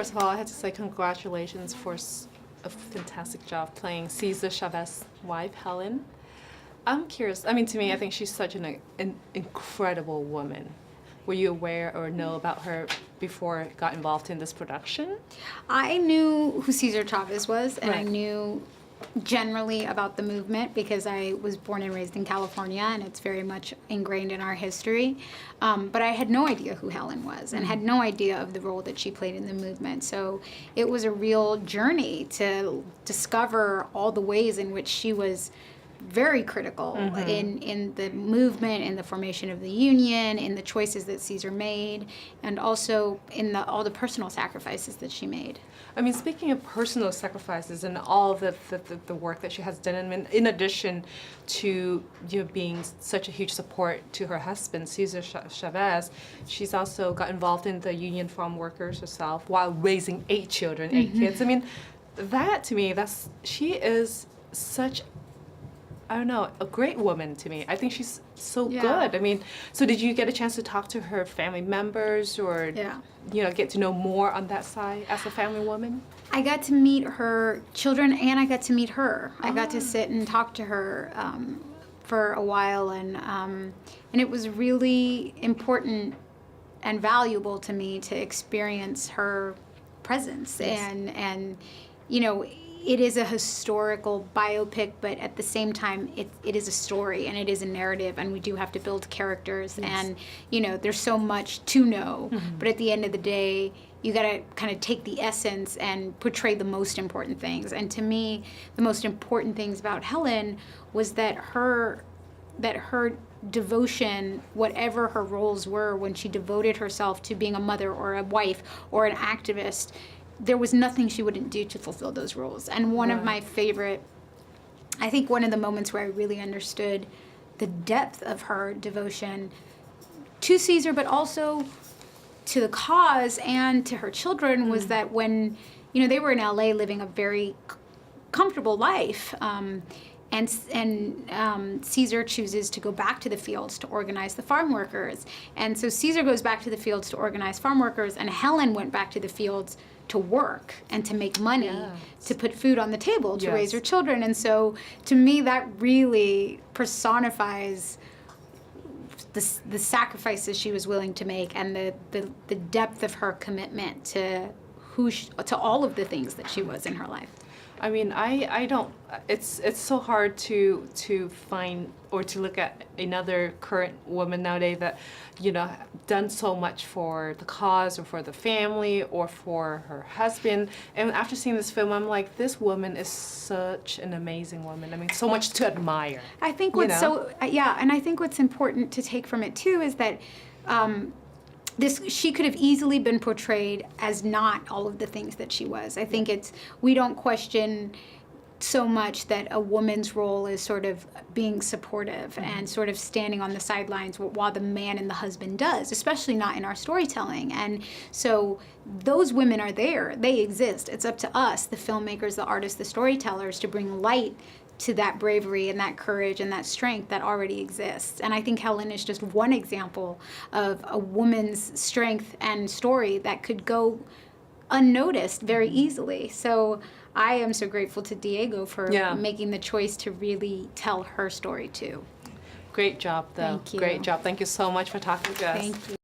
First of all, I have to say congratulations for a fantastic job playing CESAR Chavez's wife, Helen. I'm curious, I mean, to me, I think she's such an incredible woman. Were you aware or know about her before you got involved in this production? I knew who CESAR Chavez was, and I Right. knew generally about the movement because I was born and raised in California, and it's very much ingrained in our history. But I had no idea who Helen was and had no idea of the role that she played in the movement. So it was a real journey to discover all the ways in which she was very critical in the movement, in the formation of the union, in the choices that CESAR made, and also in all the personal sacrifices that she made. I mean, speaking of personal sacrifices and all the work that she has done, I mean, in addition to being such a huge support to her husband, CESAR Chavez, she's also got involved in the union farm workers herself while raising 8 children, 8 kids. I mean, that to me, she is such, I don't know, a great woman to me. I think she's so good. I mean, so did you get a chance to talk to her family members or, get to know more on that side as a family woman? I got to meet her children and I got to meet her. I got to sit and talk to her for a while, and it was really important and valuable to me to experience her presence. And it is a historical biopic, but at the same time, it is a story and it is a narrative, and we do have to build characters. And there's so much to know, but at the end of the day, you got to kind of take the essence and portray the most important things. And to me, the most important things about Helen was that her devotion, whatever her roles were, when she devoted herself to being a mother or a wife or an activist, there was nothing she wouldn't do to fulfill those roles. And one of my favorite, I think one of the moments where I really understood the depth of her devotion to CESAR, but also to the cause and to her children, was that when, they were in LA living a very comfortable life, and CESAR chooses to go back to the fields to organize the farm workers. And so CESAR goes back to the fields to organize farm workers, and Helen went back to the fields to work and to make money, to put food on the table, to raise her children. And so to me, that really personifies the sacrifices she was willing to make and the depth of her commitment to to all of the things that she was in her life. I mean, I don't, it's so hard to find or to look at another current woman nowadays that, done so much for the cause or for the family or for her husband. And after seeing this film, I'm like, this woman is such an amazing woman. I mean, so much to admire. I think what's and I think what's important to take from it too is that she could have easily been portrayed as not all of the things that she was. I think we don't question so much that a woman's role is sort of being supportive and sort of standing on the sidelines while the man and the husband does, especially not in our storytelling. And so those women are there, they exist. It's up to us, the filmmakers, the artists, the storytellers, to bring light to that bravery and that courage and that strength that already exists. And I think Helen is just one example of a woman's strength and story that could go unnoticed very easily. So I am so grateful to Diego for making the choice to really tell her story too. Great job, though. Thank you. Great job. Thank you so much for talking to us. Thank you.